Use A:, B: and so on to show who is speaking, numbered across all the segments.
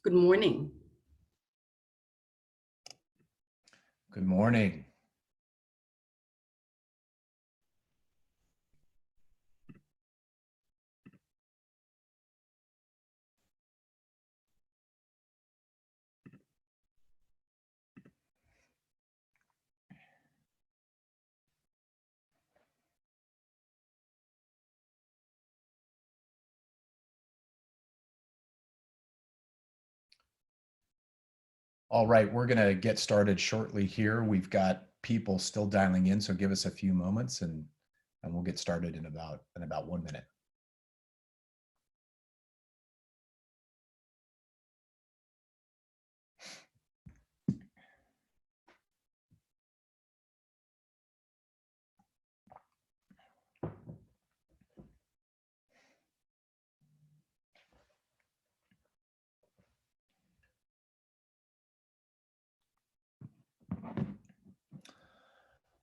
A: Good morning.
B: Good morning. All right, we're going to get started shortly here. We've got people still dialing in, so give us a few moments and we'll get started in about 1 minute.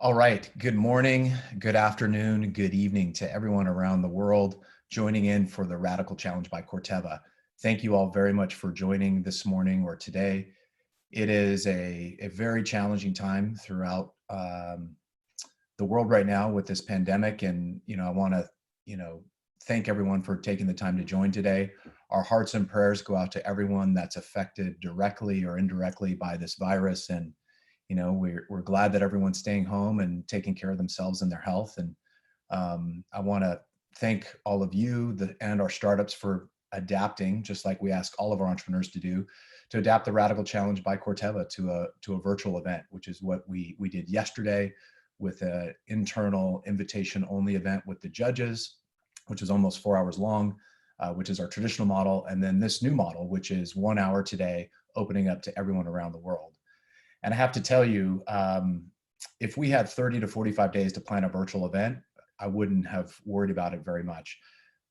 B: All right, good morning, good afternoon, good evening to everyone around the world joining in for the Radicle Challenge by Corteva. Thank you all very much for joining this morning or today. It is a very challenging time throughout the world right now with this pandemic, and I want to thank everyone for taking the time to join today. Our hearts and prayers go out to everyone that's affected directly or indirectly by this virus, and we're glad that everyone's staying home and taking care of themselves and their health. And I want to thank all of you and our startups for adapting, just like we ask all of our entrepreneurs to do, to adapt the Radicle Challenge by Corteva to a virtual event, which is what we did yesterday with an internal invitation-only event with the judges, which is almost 4 hours long, which is our traditional model, and then this new model, which is 1 hour today, opening up to everyone around the world. And I have to tell you, if we had 30 to 45 days to plan a virtual event, I wouldn't have worried about it very much.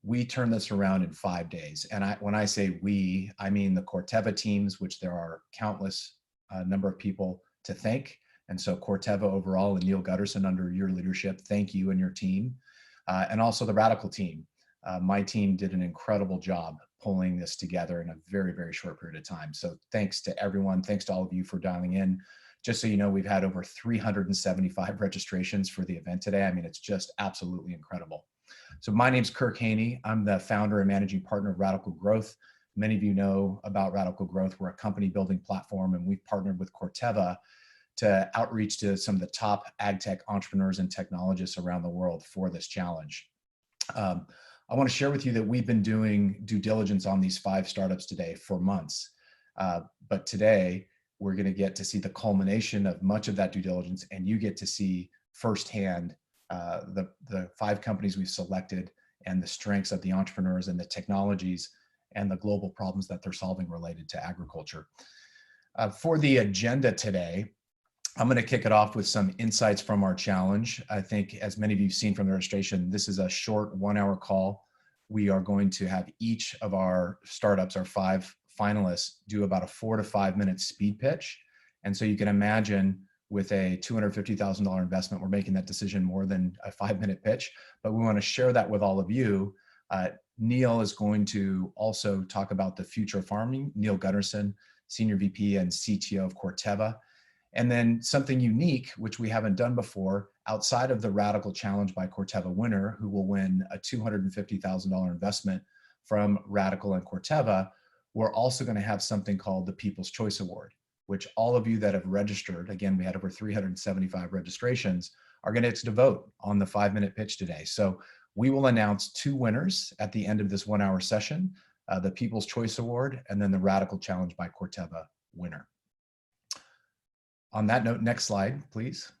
B: We turned this around in 5 days. And when I say we, I mean the Corteva teams, which there are countless number of people to thank. And so Corteva overall and Neil Gutterson, under your leadership, thank you and your team. And also the Radicle team. My team did an incredible job pulling this together in a very, very short period of time. So thanks to everyone. Thanks to all of you for dialing in. Just so you know, we've had over 375 registrations for the event today. I mean, it's just absolutely incredible. So my name's Kirk Haney. I'm the founder and managing partner of Radicle Growth. Many of you know about Radicle Growth. We're a company building platform, and we've partnered with Corteva to outreach to some of the top ag tech entrepreneurs and technologists around the world for this challenge. I want to share with you that we've been doing due diligence on these 5 startups today for months. But today, we're going to get to see the culmination of much of that due diligence, and you get to see firsthand the 5 companies we've selected and the strengths of the entrepreneurs and the technologies and the global problems that they're solving related to agriculture. For the agenda today, I'm going to kick it off with some insights from our challenge. I think, as many of you have seen from the registration, this is a short 1 hour call. We are going to have each of our startups, our 5 finalists, do about a 4 to 5 minute speed pitch. And so you can imagine, with a $250,000 investment, we're making that decision more than a 5-minute pitch, but we want to share that with all of you. Neil is going to also talk about the future of farming. Neil Gutterson, Senior VP and CTO of Corteva. And then something unique, which we haven't done before, outside of the Radicle Challenge by Corteva winner, who will win a $250,000 investment from Radicle and Corteva, we're also going to have something called the People's Choice Award, which all of you that have registered, again, we had over 375 registrations, are going to get to vote on the 5-minute pitch today. So we will announce 2 winners at the end of this 1 hour session, the People's Choice Award, and then the Radicle Challenge by Corteva winner. On that note, next slide, please.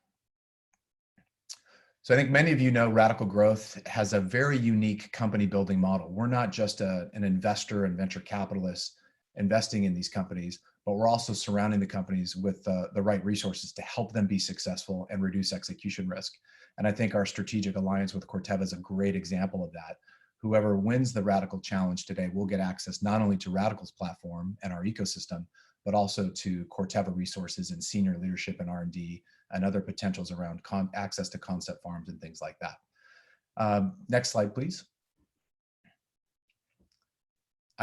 B: So I think many of you know Radicle Growth has a very unique company building model. We're not just an investor and venture capitalist investing in these companies, but we're also surrounding the companies with the right resources to help them be successful and reduce execution risk. And I think our strategic alliance with Corteva is a great example of that. Whoever wins the Radicle Challenge today will get access not only to Radicle's platform and our ecosystem, but also to Corteva resources and senior leadership and R&D and other potentials around access to concept farms and things like that. Next slide, please.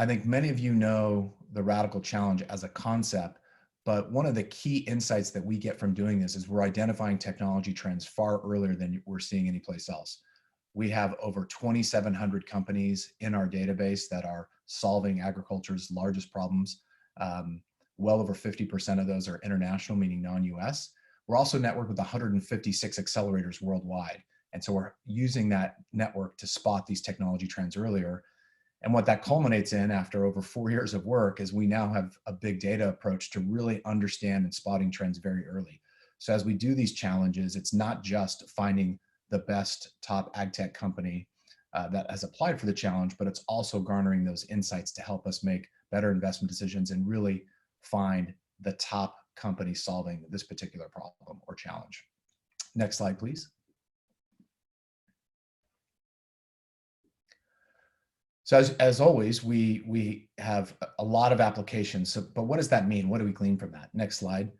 B: I think many of you know the Radicle Challenge as a concept, but one of the key insights that we get from doing this is we're identifying technology trends far earlier than we're seeing anyplace else. We have over 2,700 companies in our database that are solving agriculture's largest problems. Well over 50% of those are international, meaning non-US. We're also networked with 156 accelerators worldwide. And so we're using that network to spot these technology trends earlier. And what that culminates in after over 4 years of work is we now have a big data approach to really understand and spotting trends very early. So as we do these challenges, it's not just finding the best top ag tech company that has applied for the challenge, but it's also garnering those insights to help us make better investment decisions and really find the top company solving this particular problem or challenge. Next slide, please. So as always, we have a lot of applications. So, but what does that mean? What do we glean from that? Next slide.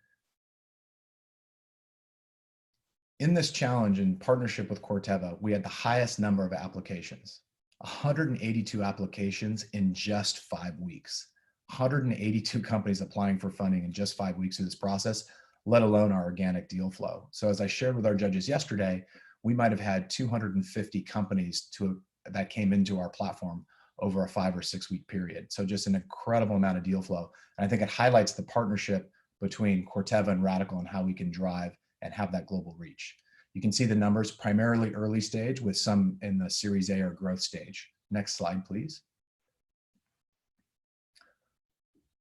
B: In this challenge, in partnership with Corteva, we had the highest number of applications, 182 applications in just 5 weeks. 182 companies applying for funding in just 5 weeks of this process, let alone our organic deal flow. So as I shared with our judges yesterday, we might have had 250 companies that came into our platform over a 5 or 6 week period. So just an incredible amount of deal flow. And I think it highlights the partnership between Corteva and Radicle and how we can drive and have that global reach. You can see the numbers primarily early stage with some in the Series A or growth stage. Next slide, please.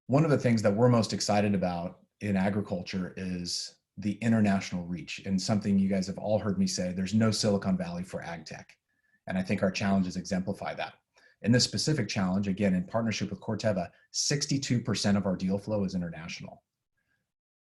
B: One of the things that we're most excited about in agriculture is the international reach, and something you guys have all heard me say, there's no Silicon Valley for ag tech. And I think our challenges exemplify that. In this specific challenge, again, in partnership with Corteva, 62% of our deal flow is international.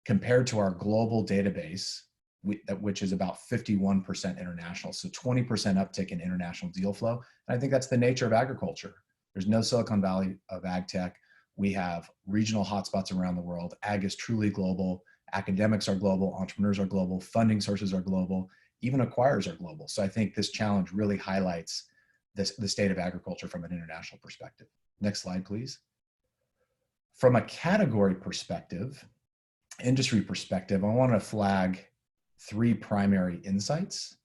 B: Compared to our global database, which is about 51% international. So 20% uptick in international deal flow. And I think that's the nature of agriculture. There's no Silicon Valley of ag tech. We have regional hotspots around the world. Ag is truly global. Academics are global. Entrepreneurs are global. Funding sources are global. Even acquirers are global. So I think this challenge really highlights the state of agriculture from an international perspective. Next slide, please. From a category perspective, industry perspective, I want to flag 3 primary insights.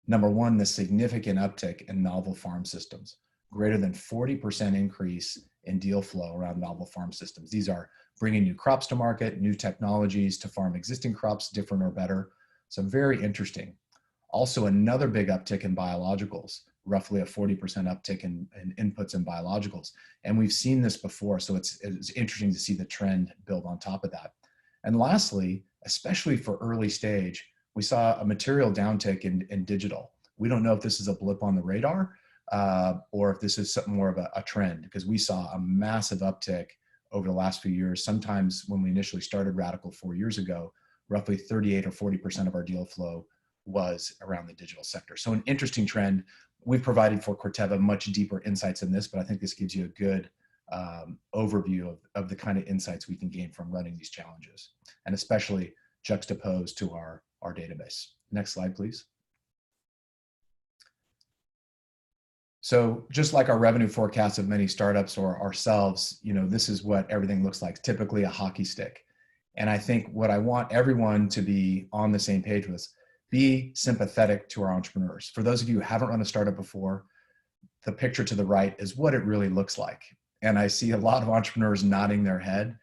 B: Number one, the significant uptick in novel farm systems, greater than 40% increase in deal flow around novel farm systems. These are bringing new crops to market, new technologies to farm existing crops different or better. So very interesting. Also, another big uptick in biologicals, roughly a 40% uptick in inputs in biologicals. And we've seen this before, so it's interesting to see the trend build on top of that. And lastly, especially for early stage, we saw a material downtick in digital. We don't know if this is a blip on the radar or if this is something more of a trend, because we saw a massive uptick over the last few years. Sometimes when we initially started Radicle 4 years ago, roughly 38 or 40% of our deal flow was around the digital sector. So an interesting trend. We've provided for Corteva much deeper insights in this, but I think this gives you a good overview of the kind of insights we can gain from running these challenges, and especially juxtaposed to our database. Next slide, please. So just like our revenue forecasts of many startups or ourselves, this is what everything looks like, typically a hockey stick. And I think what I want everyone to be on the same page with, be sympathetic to our entrepreneurs. For those of you who haven't run a startup before, the picture to the right is what it really looks like. And I see a lot of entrepreneurs nodding their head.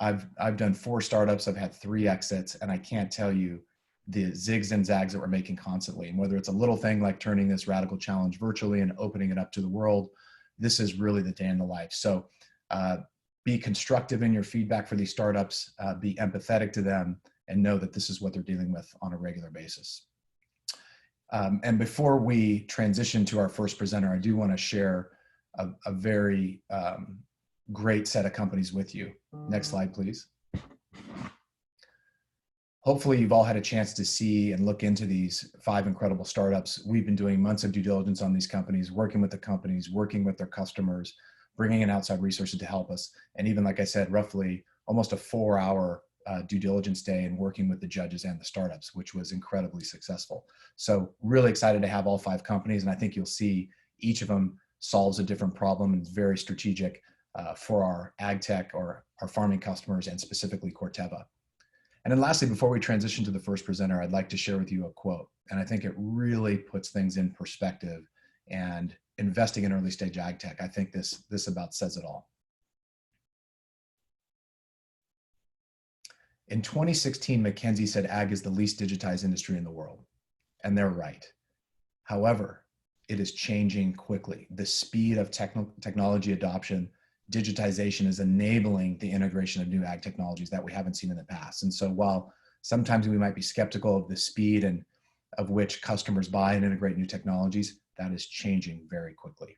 B: I've done 4 startups, I've had 3 exits, and I can't tell you the zigs and zags that we're making constantly. And whether it's a little thing like turning this Radicle Challenge virtually and opening it up to the world, this is really the day in the life. So be constructive in your feedback for these startups, be empathetic to them, and know that this is what they're dealing with on a regular basis. And before we transition to our first presenter, I do want to share a very great set of companies with you. Next slide, please. Hopefully you've all had a chance to see and look into these 5 incredible startups. We've been doing months of due diligence on these companies, working with the companies, working with their customers, bringing in outside resources to help us. And even, like I said, roughly almost a 4-hour due diligence day and working with the judges and the startups, which was incredibly successful. So really excited to have all 5 companies. And I think you'll see each of them solves a different problem and is very strategic for our ag tech or our farming customers, and specifically Corteva. And then lastly, before we transition to the first presenter, I'd like to share with you a quote. And I think it really puts things in perspective. And investing in early stage ag tech, I think this about says it all. In 2016, McKinsey said ag is the least digitized industry in the world. And they're right. However, it is changing quickly. The speed of technology adoption, digitization is enabling the integration of new ag technologies that we haven't seen in the past. And so while sometimes we might be skeptical of the speed and of which customers buy and integrate new technologies, that is changing very quickly.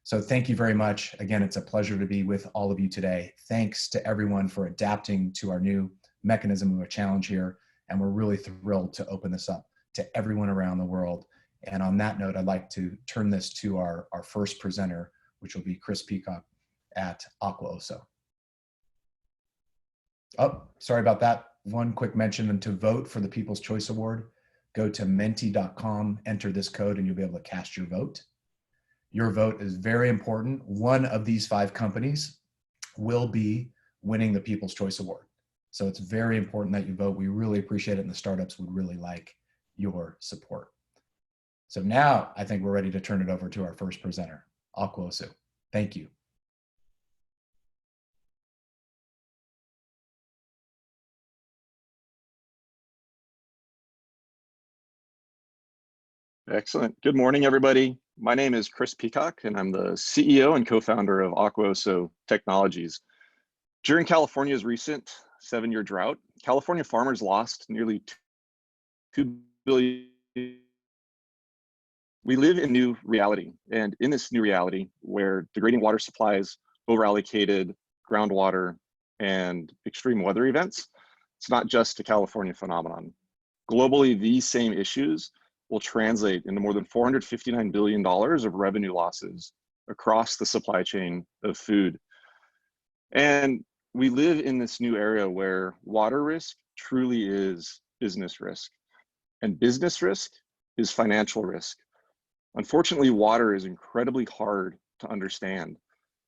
B: So thank you very much. Again, it's a pleasure to be with all of you today. Thanks to everyone for adapting to our new mechanism of a challenge here. And we're really thrilled to open this up to everyone around the world. And on that note, I'd like to turn this to our first presenter, which will be Chris Peacock at AquaOso. Oh, sorry about that. One quick mention, and to vote for the People's Choice Award, go to menti.com, enter this code, and you'll be able to cast your vote. Your vote is very important. One of these 5 companies will be winning the People's Choice Award. So it's very important that you vote. We really appreciate it, and the startups would really like your support. So now I think we're ready to turn it over to our first presenter, AquaOso. Thank you.
A: Excellent. Good morning, everybody. My name is Chris Peacock, and I'm the CEO and co-founder of AquaOso Technologies. During California's recent 7-year drought, California farmers lost nearly $2 billion. We live in a new reality, and in this new reality, where degrading water supplies, overallocated groundwater, and extreme weather events, it's not just a California phenomenon. Globally, these same issues will translate into more than $459 billion of revenue losses across the supply chain of food. And we live in this new era where water risk truly is business risk, and business risk is financial risk. Unfortunately, water is incredibly hard to understand.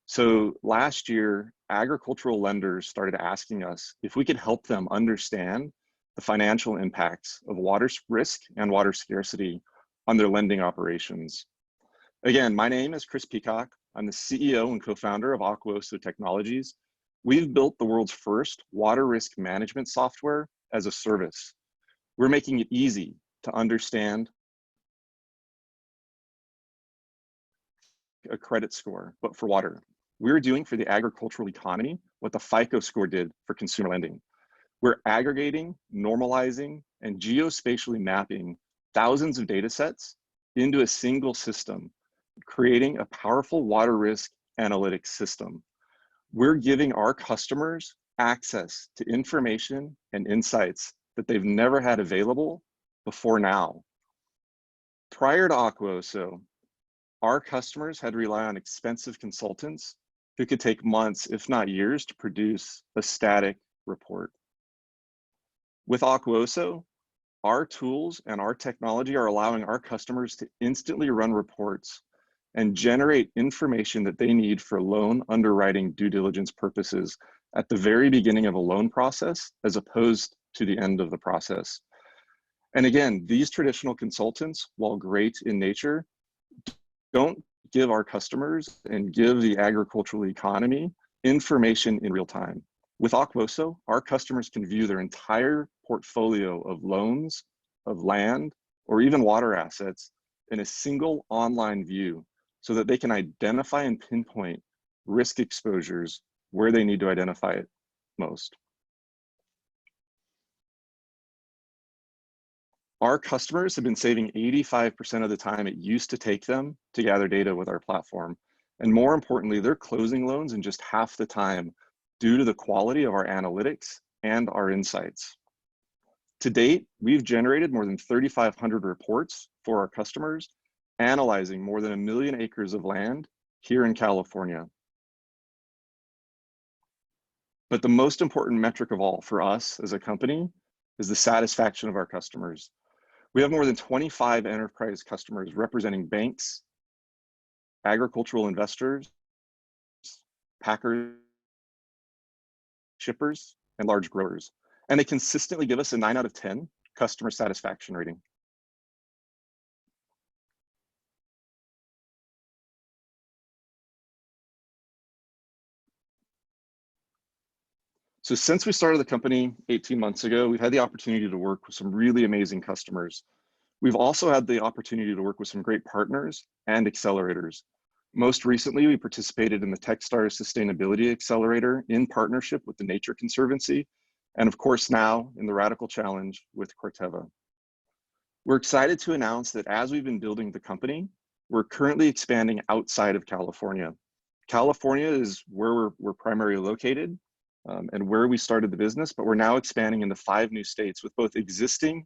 A: So last year, agricultural lenders started asking us if we could help them understand the financial impacts of water risk and water scarcity on their lending operations. Again, my name is Chris Peacock. I'm the CEO and co-founder of AquaOso Technologies. We've built the world's first water risk management software as a service. We're making it easy to understand a credit score, but for water. We're doing for the agricultural economy what the FICO score did for consumer lending. We're aggregating, normalizing, and geospatially mapping thousands of data sets into a single system, creating a powerful water risk analytics system. We're giving our customers access to information and insights that they've never had available before now. Prior to AquaOso, our customers had to rely on expensive consultants who could take months, if not years, to produce a static report. With AquaOso, our tools and our technology are allowing our customers to instantly run reports and generate information that they need for loan underwriting due diligence purposes at the very beginning of a loan process, as opposed to the end of the process. And again, these traditional consultants, while great in nature, don't give our customers and give the agricultural economy information in real time. With AquaOso, our customers can view their entire portfolio of loans, of land, or even water assets in a single online view so that they can identify and pinpoint risk exposures where they need to identify it most. Our customers have been saving 85% of the time it used to take them to gather data with our platform. And more importantly, they're closing loans in just half the time due to the quality of our analytics and our insights. To date, we've generated more than 3,500 reports for our customers, analyzing more than 1 million acres of land here in California. But the most important metric of all for us as a company is the satisfaction of our customers. We have more than 25 enterprise customers representing banks, agricultural investors, packers, shippers, and large growers. And they consistently give us a 9 out of 10 customer satisfaction rating. So since we started the company 18 months ago, we've had the opportunity to work with some really amazing customers. We've also had the opportunity to work with some great partners and accelerators. Most recently, we participated in the Techstars Sustainability Accelerator in partnership with the Nature Conservancy, and of course now in the Radicle Challenge with Corteva. We're excited to announce that as we've been building the company, we're currently expanding outside of California. California is where we're primarily located and where we started the business, but we're now expanding into 5 new states with both existing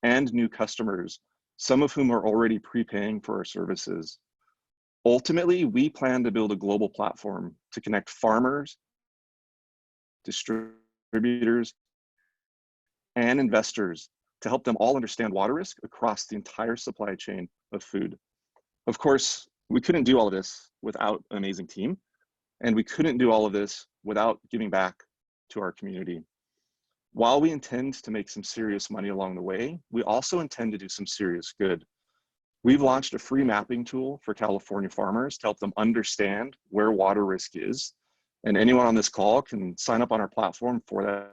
A: and new customers, some of whom are already prepaying for our services. Ultimately, we plan to build a global platform to connect farmers, distributors, and investors to help them all understand water risk across the entire supply chain of food. Of course, we couldn't do all of this without an amazing team, and we couldn't do all of this without giving back to our community. While we intend to make some serious money along the way, we also intend to do some serious good. We've launched a free mapping tool for California farmers to help them understand where water risk is. And anyone on this call can sign up on our platform for that.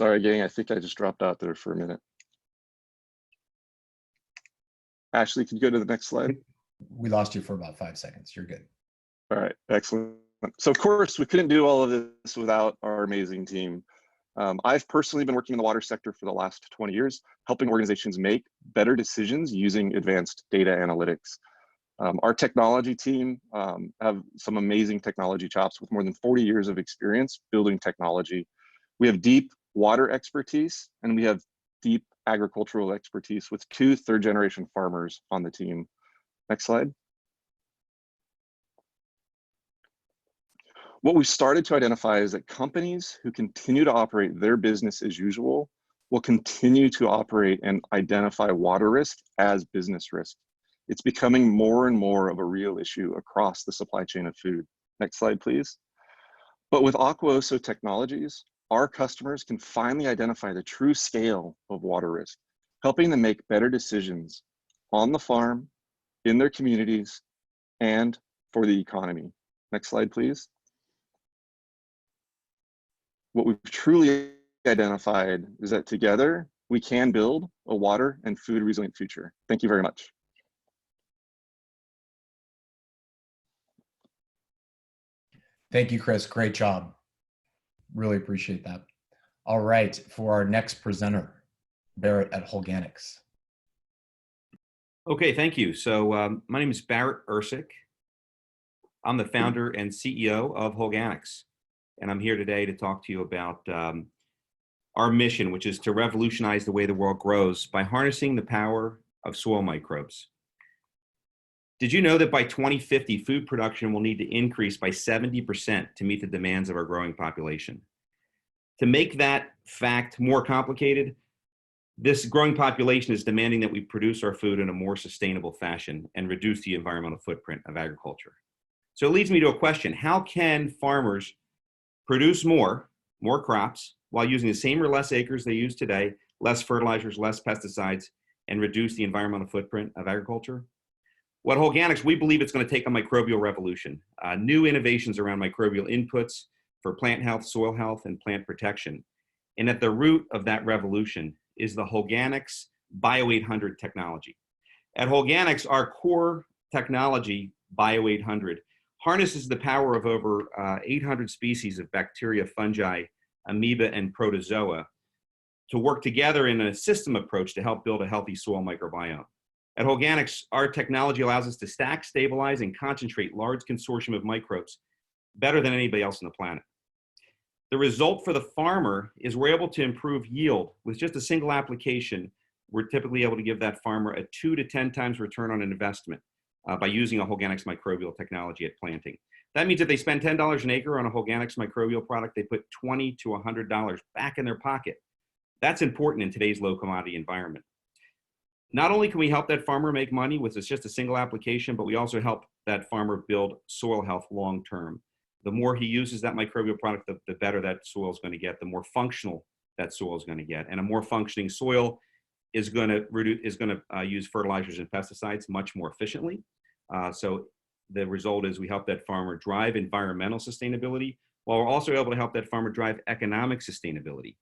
A: Sorry, gang, I think I just dropped out there for a minute. Ashley, can you go to the next slide?
B: We lost you for about 5 seconds. You're good.
A: All right, excellent. So of course, we couldn't do all of this without our amazing team. I've personally been working in the water sector for the last 20 years, helping organizations make better decisions using advanced data analytics. Our technology team have some amazing technology chops with more than 40 years of experience building technology. We have deep water expertise, and we have deep agricultural expertise with 2 third-generation farmers on the team. Next slide. What we've started to identify is that companies who continue to operate their business as usual will continue to operate and identify water risk as business risk. It's becoming more and more of a real issue across the supply chain of food. Next slide, please. But with Aquoso technologies, our customers can finally identify the true scale of water risk, helping them make better decisions on the farm, in their communities, and for the economy. Next slide, please. What we've truly identified is that together, we can build a water and food resilient future. Thank you very much.
B: Thank you, Chris. Great job. Really appreciate that. All right, for our next presenter, Barrett at Holganics.
C: Okay, thank you. So my name is Barrett Ersick. I'm the founder and CEO of Holganics, and I'm here today to talk to you about our mission, which is to revolutionize the way the world grows by harnessing the power of soil microbes. Did you know that by 2050, food production will need to increase by 70% to meet the demands of our growing population? To make that fact more complicated, this growing population is demanding that we produce our food in a more sustainable fashion and reduce the environmental footprint of agriculture. So it leads me to a question: how can farmers produce more crops while using the same or less acres they use today, less fertilizers, less pesticides, and reduce the environmental footprint of agriculture? Well, at Holganics, we believe it's going to take a microbial revolution, new innovations around microbial inputs for plant health, soil health, and plant protection. And at the root of that revolution is the Holganics Bio 800 technology. At Holganics, our core technology, Bio 800, harnesses the power of over 800 species of bacteria, fungi, amoeba, and protozoa to work together in a system approach to help build a healthy soil microbiome. At Holganics, our technology allows us to stack, stabilize, and concentrate large consortium of microbes better than anybody else on the planet. The result for the farmer is we're able to improve yield with just a single application we're typically able to give that farmer a 2 to 10 times return on an investment by using a Holganics microbial technology at planting. That means if they spend $10 an acre on a Holganics microbial product, they put $20 to $100 back in their pocket. That's important in today's low commodity environment. Not only can we help that farmer make money with just a single application, but we also help that farmer build soil health long term. The more he uses that microbial product, the better that soil is going to get, the more functional that soil is going to get. And a more functioning soil is going to use fertilizers and pesticides much more efficiently. So the result is we help that farmer drive environmental sustainability, while we're also able to help that farmer drive economic sustainability.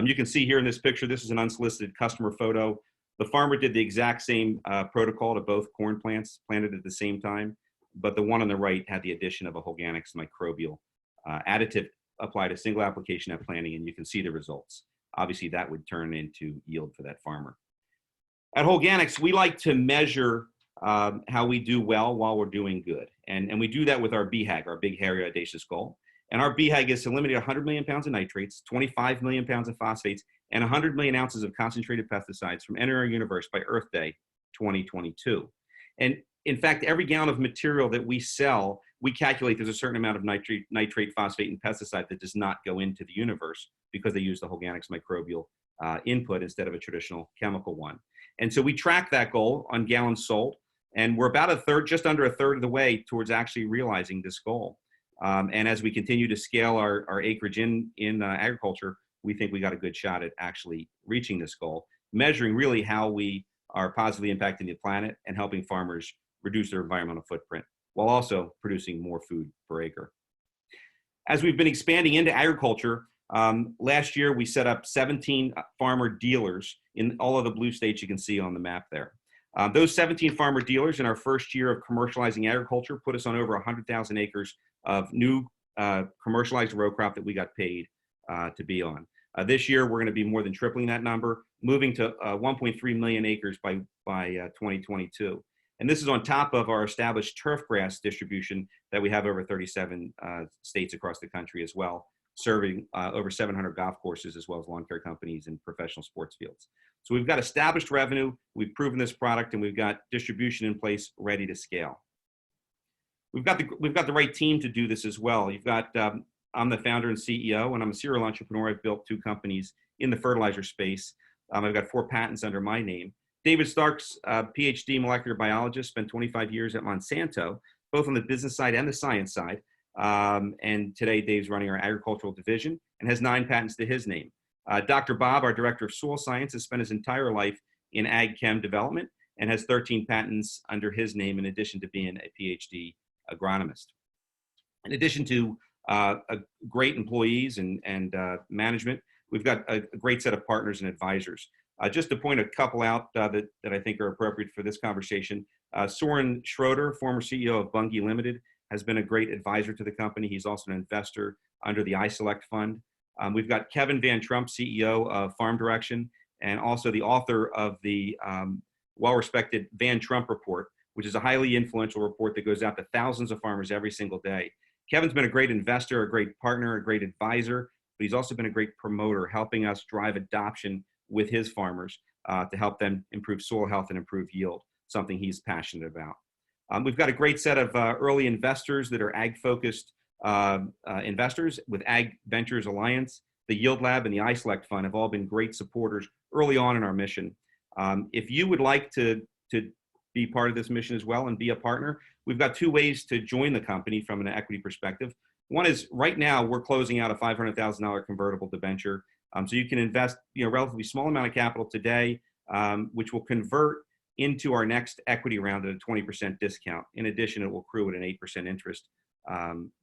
C: You can see here in this picture, this is an unsolicited customer photo. The farmer did the exact same protocol to both corn plants planted at the same time, but the one on the right had the addition of a Holganics microbial additive applied a single application at planting, and you can see the results. Obviously, that would turn into yield for that farmer. At Holganics, we like to measure how we do well while we're doing good. And we do that with our BHAG, our Big Hairy Audacious Goal. And our BHAG is to eliminate 100 million pounds of nitrates, 25 million pounds of phosphates, and 100 million ounces of concentrated pesticides from entering our universe by Earth Day 2022. And in fact, every gallon of material that we sell, we calculate there's a certain amount of nitrate, phosphate, and pesticide that does not go into the universe because they use the Holganics microbial input instead of a traditional chemical one. And so we track that goal on gallons sold, and we're about a third, just under a third of the way towards actually realizing this goal. And as we continue to scale our acreage in agriculture, we think we got a good shot at actually reaching this goal, measuring really how we are positively impacting the planet and helping farmers reduce their environmental footprint while also producing more food per acre. As we've been expanding into agriculture, last year we set up 17 farmer dealers in all of the blue states you can see on the map there. Those 17 farmer dealers in our first year of commercializing agriculture put us on over 100,000 acres of new commercialized row crop that we got paid to be on. This year, we're going to be more than tripling that number, moving to 1.3 million acres by 2022. And this is on top of our established turf grass distribution that we have over 37 states across the country as well, serving over 700 golf courses as well as lawn care companies and professional sports fields. So we've got established revenue, we've proven this product, and we've got distribution in place ready to scale. We've got the right team to do this as well. You've got, I'm the founder and CEO, and I'm a serial entrepreneur. I've built 2 companies in the fertilizer space. I've got 4 patents under my name. David Starks, PhD molecular biologist, spent 25 years at Monsanto, both on the business side and the science side. And today, Dave's running our agricultural division and has 9 patents to his name. Dr. Bob, our director of soil science, has spent his entire life in ag chem development and has 13 patents under his name, in addition to being a PhD agronomist. In addition to great employees and management, we've got a great set of partners and advisors. Just to point a couple out that I think are appropriate for this conversation, Soren Schroeder, former CEO of Bunge Limited, has been a great advisor to the company. He's also an investor under the iSelect Fund. We've got Kevin Van Trump, CEO of Farm Direction, and also the author of the well-respected Van Trump Report, which is a highly influential report that goes out to thousands of farmers every single day. Kevin's been a great investor, a great partner, a great advisor, but he's also been a great promoter, helping us drive adoption with his farmers to help them improve soil health and improve yield, something he's passionate about. We've got a great set of early investors that are ag-focused investors with Ag Ventures Alliance. The Yield Lab and the iSelect Fund have all been great supporters early on in our mission. If you would like to be part of this mission as well and be a partner, we've got 2 ways to join the company from an equity perspective. One is right now we're closing out a $500,000 convertible debenture. So you can invest a relatively small amount of capital today, which will convert into our next equity round at a 20% discount. In addition, it will accrue at an 8% interest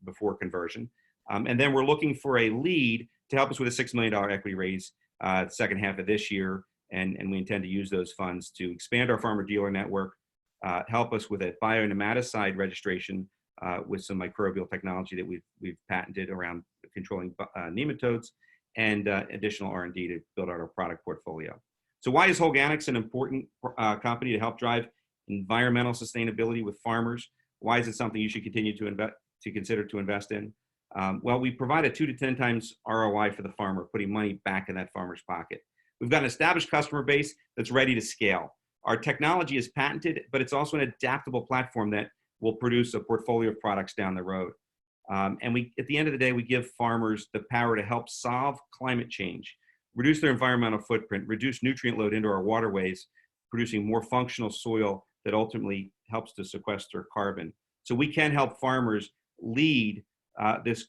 C: before conversion. And then we're looking for a lead to help us with a $6 million equity raise the second half of this year. And we intend to use those funds to expand our farmer dealer network, help us with a bionematicide registration with some microbial technology that we've patented around controlling nematodes, and additional R&D to build out our product portfolio. So why is Holganics an important company to help drive environmental sustainability with farmers? Why is it something you should continue to consider to invest in? Well, we provide a 2 to 10 times ROI for the farmer, putting money back in that farmer's pocket. We've got an established customer base that's ready to scale. Our technology is patented, but it's also an adaptable platform that will produce a portfolio of products down the road. And at the end of the day, we give farmers the power to help solve climate change, reduce their environmental footprint, reduce nutrient load into our waterways, producing more functional soil that ultimately helps to sequester carbon. So we can help farmers lead this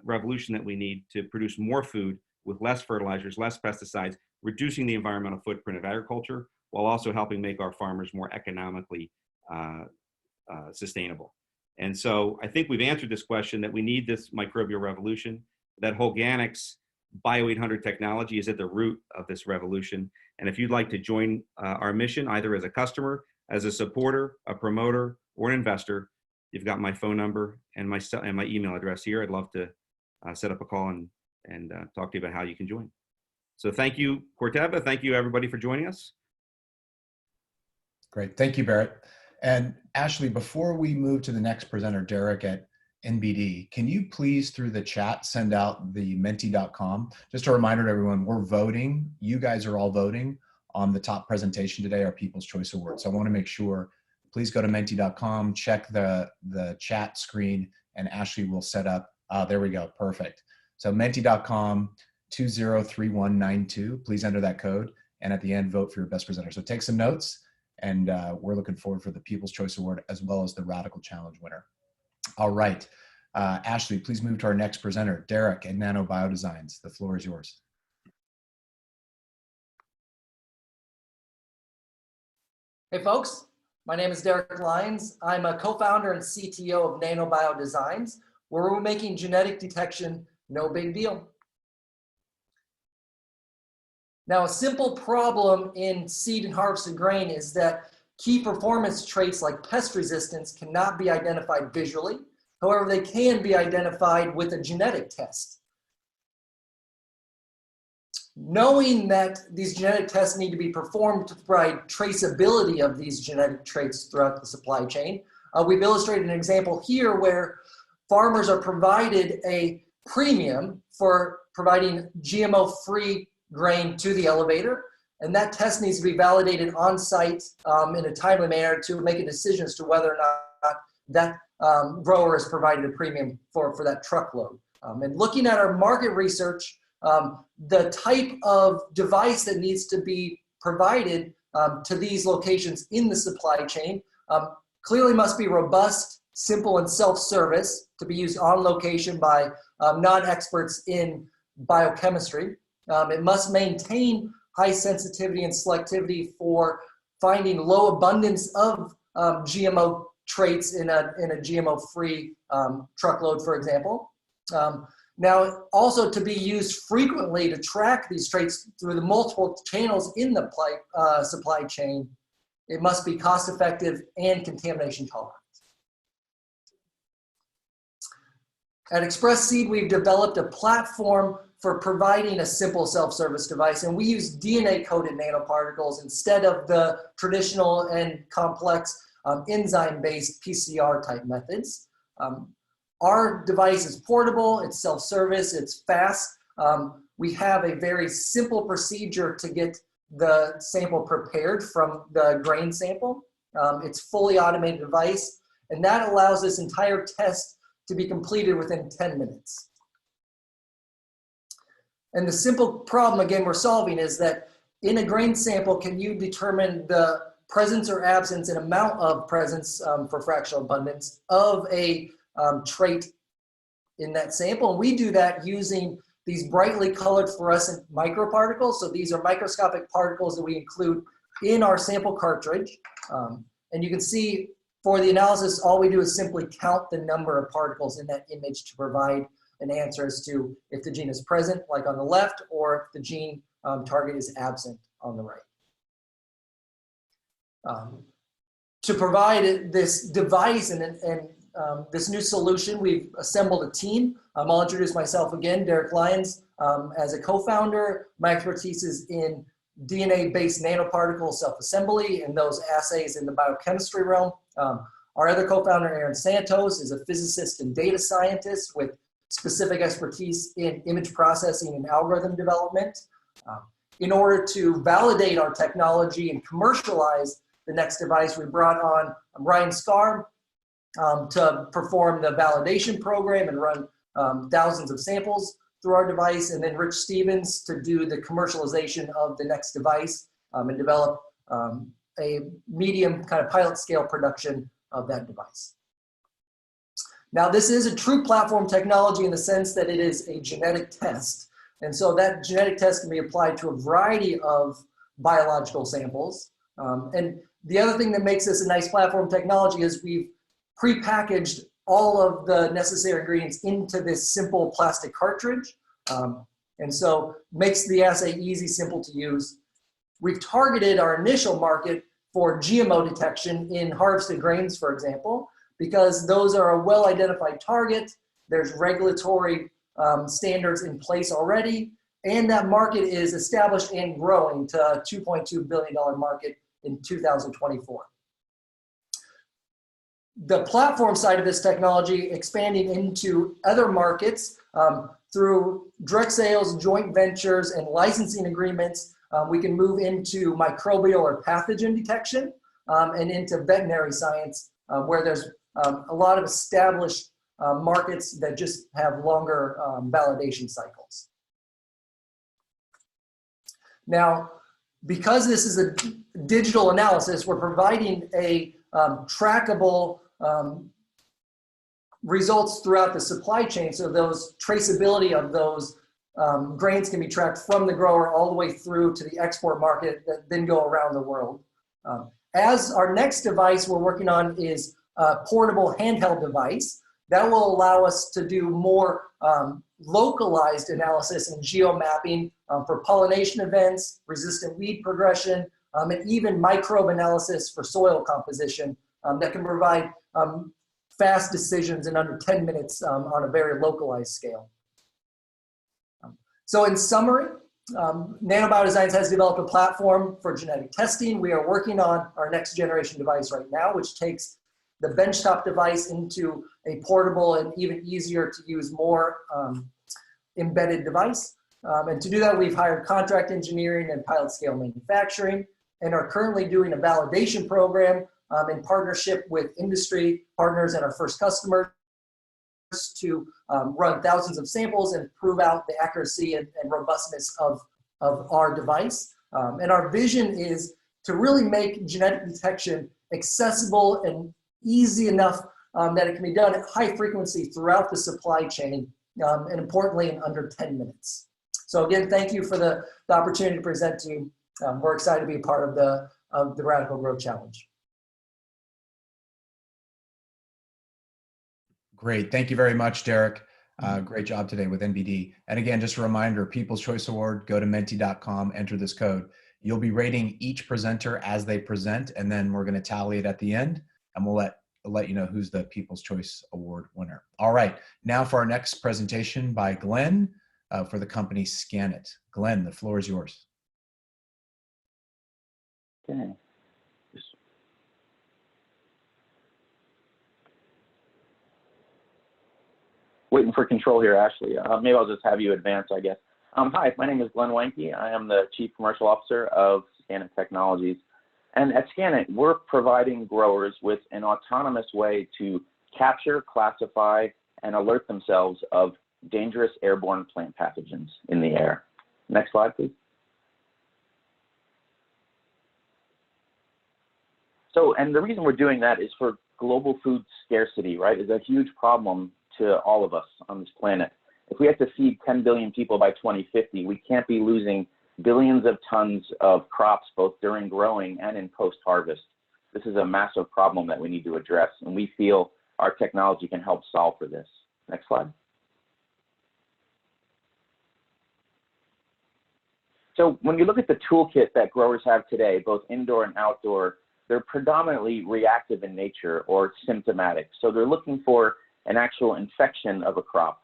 C: revolution that we need to produce more food with less fertilizers, less pesticides, reducing the environmental footprint of agriculture, while also helping make our farmers more economically sustainable. And so I think we've answered this question, that we need this microbial revolution, that Holganics Bio 800 technology is at the root of this revolution. And if you'd like to join our mission, either as a customer, as a supporter, a promoter, or an investor, you've got my phone number and my email address here. I'd love to set up a call and talk to you about how you can join. So thank you, Corteva. Thank you, everybody, for joining us.
B: Great. Thank you, Barrett. And Ashley, before we move to the next presenter, Derek at NBD, can you please, through the chat, send out the menti.com? Just a reminder to everyone, we're voting. You guys are all voting on the top presentation today, our People's Choice Award. So I want to make sure, please go to menti.com, check the chat screen, and Ashley will set up. There we go. Perfect. So menti.com 203192. Please enter that code. And at the end, vote for your best presenter. So take some notes. And we're looking forward for the People's Choice Award as well as the Radicle Challenge winner. All right. Ashley, please move to our next presenter, Derek at Nano Biodesigns. The floor is yours.
D: Hey folks, my name is Derek Lyons. I'm a co-founder and CTO of Nano Biodesigns, where we're making genetic detection no big deal. Now, a simple problem in seed and harvested grain is that key performance traits like pest resistance cannot be identified visually. However, they can be identified with a genetic test. Knowing that these genetic tests need to be performed to provide traceability of these genetic traits throughout the supply chain, we've illustrated an example here where farmers are provided a premium for providing GMO-free grain to the elevator, and that test needs to be validated on site in a timely manner to make a decision as to whether or not that grower is provided a premium for that truckload. And looking at our market research, the type of device that needs to be provided to these locations in the supply chain clearly must be robust, simple, and self-service to be used on location by non-experts in biochemistry. It must maintain high sensitivity and selectivity for finding low abundance of GMO traits in a GMO-free truckload, for example. Now, also to be used frequently to track these traits through the multiple channels in the supply chain, it must be cost-effective and contamination tolerant. At Express Seed, we've developed a platform for providing a simple self-service device, and we use DNA-coded nanoparticles instead of the traditional and complex enzyme-based PCR-type methods. Our device is portable, it's self-service, it's fast. We have a very simple procedure to get the sample prepared from the grain sample. It's fully automated device, and that allows this entire test to be completed within 10 minutes. And the simple problem, again, we're solving is that in a grain sample, can you determine the presence or absence and amount of presence for fractional abundance of a trait in that sample? And we do that using these brightly colored fluorescent microparticles. So these are microscopic particles that we include in our sample cartridge. And you can see for the analysis, all we do is simply count the number of particles in that image to provide an answer as to if the gene is present, like on the left, or if the gene target is absent on the right. To provide this device and this new solution, we've assembled a team. I'll introduce myself again, Derek Lyons. As a co-founder, my expertise is in DNA-based nanoparticle self-assembly and those assays in the biochemistry realm. Our other co-founder, Aaron Santos, is a physicist and data scientist with specific expertise in image processing and algorithm development. in order to validate our technology and commercialize the next device, we brought on Ryan Scarm to perform the validation program and run thousands of samples through our device, and then Rich Stevens to do the commercialization of the next device and develop a medium kind of pilot scale production of that device. Now, this is a true platform technology in the sense that it is a genetic test. And so that genetic test can be applied to a variety of biological samples. And the other thing that makes this a nice platform technology is we've pre-packaged all of the necessary ingredients into this simple plastic cartridge. And so makes the assay easy, simple to use. We've targeted our initial market for GMO detection in harvested grains, for example, because those are a well-identified target. There's regulatory standards in place already, and that market is established and growing to a $2.2 billion market in 2024. The platform side of this technology expanding into other markets through direct sales, joint ventures, and licensing agreements. We can move into microbial or pathogen detection and into veterinary science where there's a lot of established markets that just have longer validation cycles. Now, because this is a digital analysis, we're providing a trackable results throughout the supply chain. So those traceability of those grains can be tracked from the grower all the way through to the export market that then go around the world. As our next device we're working on is a portable handheld device that will allow us to do more localized analysis and geomapping for pollination events, resistant weed progression, and even microbe analysis for soil composition that can provide fast decisions in under 10 minutes on a very localized scale. So in summary, Nanobioscience has developed a platform for genetic testing. We are working on our next generation device right now, which takes the benchtop device into a portable and even easier to use, more embedded device. And to do that, we've hired contract engineering and pilot scale manufacturing and are currently doing a validation program in partnership with industry partners and our first customers to run thousands of samples and prove out the accuracy and robustness of our device. And our vision is to really make genetic detection accessible and easy enough that it can be done at high frequency throughout the supply chain, and importantly, in under 10 minutes. So again, thank you for the opportunity to present to you. We're excited to be a part of the Radicle Growth Challenge.
B: Great. Thank you very much, Derek. Great job today with NBD. And again, just a reminder, People's Choice Award, go to menti.com, enter this code. You'll be rating each presenter as they present, and then we're going to tally it at the end, and we'll let you know who's the People's Choice Award winner. All right. Now for our next presentation by Glenn for the company ScanIt. Glenn, the floor is yours.
E: Okay. Waiting for control here, Ashley. Maybe I'll just have you advance, I guess. Hi, my name is Glenn Wenke. I am the Chief Commercial Officer of ScanIt Technologies. And at ScanIt, we're providing growers with an autonomous way to capture, classify, and alert themselves of dangerous airborne plant pathogens in the air. Next slide, please. So, and the reason we're doing that is for global food scarcity, right, is a huge problem to all of us on this planet. If we have to feed 10 billion people by 2050, we can't be losing billions of tons of crops both during growing and in post-harvest. This is a massive problem that we need to address, and we feel our technology can help solve for this. Next slide. So when you look at the toolkit that growers have today, both indoor and outdoor, they're predominantly reactive in nature or symptomatic. So they're looking for an actual infection of a crop.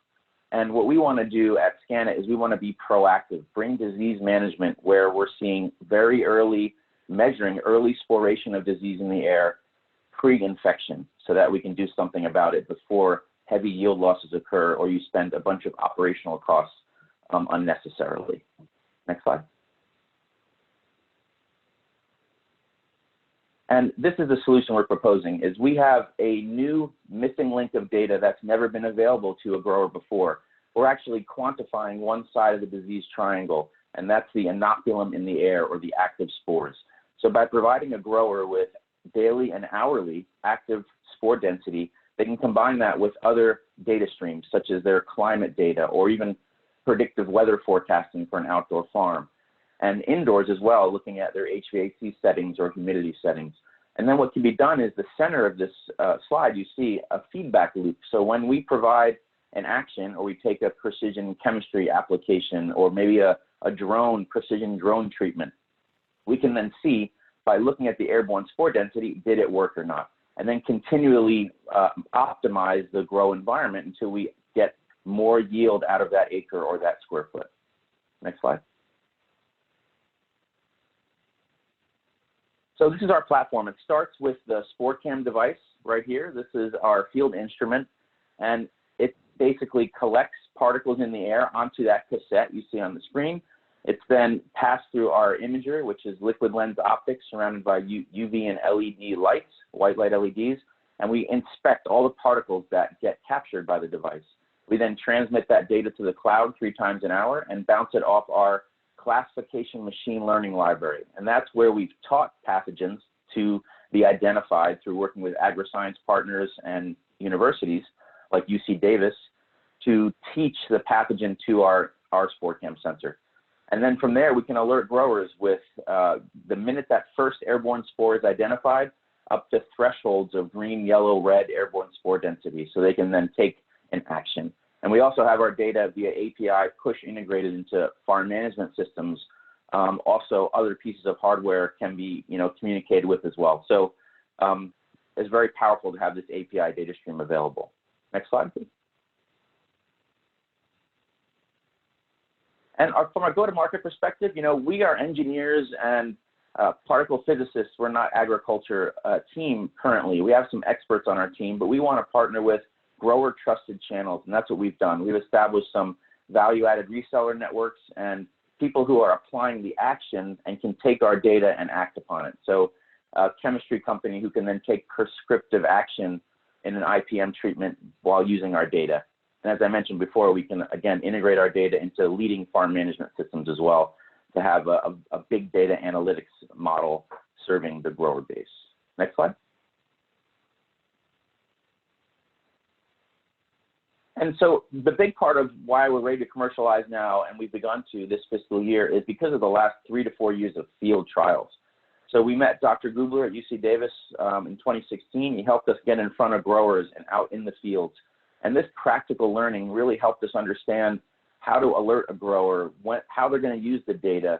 E: And what we want to do at ScanIt is we want to be proactive, bring disease management where we're seeing very early, measuring early sporation of disease in the air, pre-infection, so that we can do something about it before heavy yield losses occur or you spend a bunch of operational costs unnecessarily. Next slide. And this is the solution we're proposing, is we have a new missing link of data that's never been available to a grower before. We're actually quantifying one side of the disease triangle, and that's the inoculum in the air, or the active spores. So by providing a grower with daily and hourly active spore density, they can combine that with other data streams, such as their climate data, or even predictive weather forecasting for an outdoor farm. And indoors as well, looking at their HVAC settings or humidity settings. And then what can be done is the center of this slide, you see a feedback loop. So when we provide an action, or we take a precision chemistry application, or maybe a precision drone treatment, we can then see by looking at the airborne spore density, did it work or not? And then continually optimize the grow environment until we get more yield out of that acre or that square foot. Next slide. So this is our platform. It starts with the SporeCam device right here. This is our field instrument, and it basically collects particles in the air onto that cassette you see on the screen. It's then passed through our imager, which is liquid lens optics surrounded by UV and LED lights, white light LEDs, and we inspect all the particles that get captured by the device. We then transmit that data to the cloud 3 times an hour and bounce it off our classification machine learning library. And that's where we've taught pathogens to be identified through working with agri-science partners and universities like UC Davis to teach the pathogen to our SporeCam sensor. And then from there, we can alert growers with the minute that first airborne spore is identified, up to thresholds of green, yellow, red airborne spore density, so they can then take an action. And we also have our data via API push integrated into farm management systems. Also, other pieces of hardware can be, communicated with as well. So it's very powerful to have this API data stream available. Next slide, please. And from a go-to-market perspective, we are engineers and particle physicists. We're not agriculture team currently. We have some experts on our team, but we want to partner with grower trusted channels, and that's what we've done. We've established some value-added reseller networks and people who are applying the action and can take our data and act upon it. So a chemistry company who can then take prescriptive action in an IPM treatment while using our data. And as I mentioned before, we can, again, integrate our data into leading farm management systems as well to have a big data analytics model serving the grower base. Next slide. And so the big part of why we're ready to commercialize now, and we've begun to this fiscal year, is because of the last 3 to 4 years of field trials. So we met Dr. Gubler at UC Davis in 2016. He helped us get in front of growers and out in the fields. And this practical learning really helped us understand how to alert a grower, how they're going to use the data,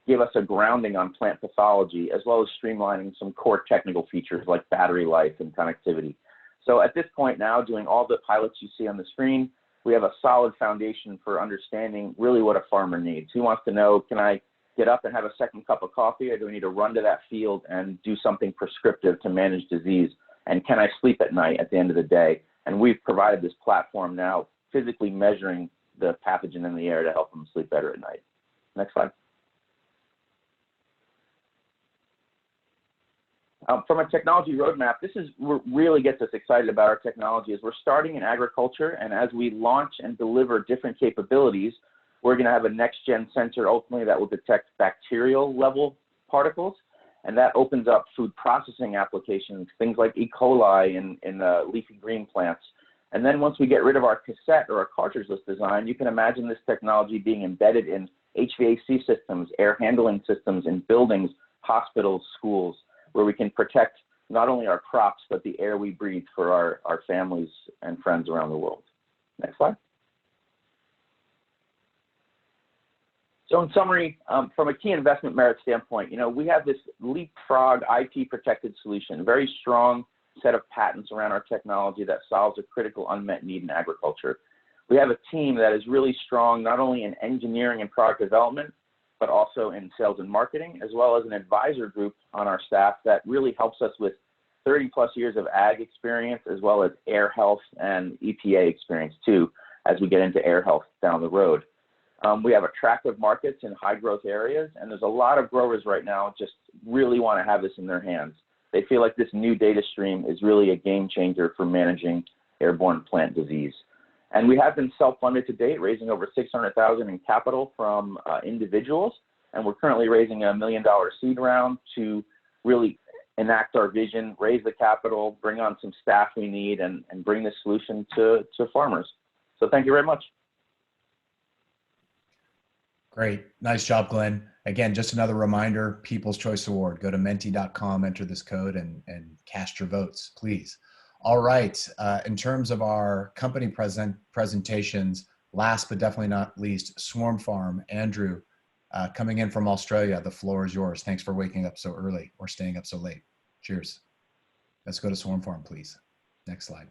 E: give us a grounding on plant pathology, as well as streamlining some core technical features like battery life and connectivity. So at this point now, doing all the pilots you see on the screen, we have a solid foundation for understanding really what a farmer needs. He wants to know, can I get up and have a second cup of coffee, or do I need to run to that field and do something prescriptive to manage disease? And can I sleep at night at the end of the day? And we've provided this platform now, physically measuring the pathogen in the air to help them sleep better at night. Next slide. From a technology roadmap, this is what really gets us excited about our technology. Is we're starting in agriculture, and as we launch and deliver different capabilities, we're going to have a next-gen sensor ultimately that will detect bacterial level particles, and that opens up food processing applications, things like E. coli in leafy green plants. And then once we get rid of our cassette or our cartridgeless design, you can imagine this technology being embedded in HVAC systems, air handling systems in buildings, hospitals, schools, where we can protect not only our crops, but the air we breathe for our families and friends around the world. Next slide. So in summary, from a key investment merit standpoint, we have this leapfrog IP protected solution, very strong set of patents around our technology that solves a critical unmet need in agriculture. We have a team that is really strong, not only in engineering and product development, but also in sales and marketing, as well as an advisor group on our staff that really helps us with 30+ years of ag experience, as well as air health and EPA experience too, as we get into air health down the road. We have attractive markets in high growth areas, and there's a lot of growers right now just really want to have this in their hands. They feel like this new data stream is really a game changer for managing airborne plant disease. And we have been self-funded to date, raising over $600,000 in capital from individuals. And we're currently raising $1 million seed round to really enact our vision, raise the capital, bring on some staff we need, and bring this solution to farmers. So thank you very much.
B: Great. Nice job, Glenn. Again, just another reminder, People's Choice Award. Go to menti.com, enter this code, and cast your votes, please. All right. In terms of our company presentations, last but definitely not least, SwarmFarm. Andrew, coming in from Australia, the floor is yours. Thanks for waking up so early or staying up so late. Cheers. Let's go to SwarmFarm, please. Next slide.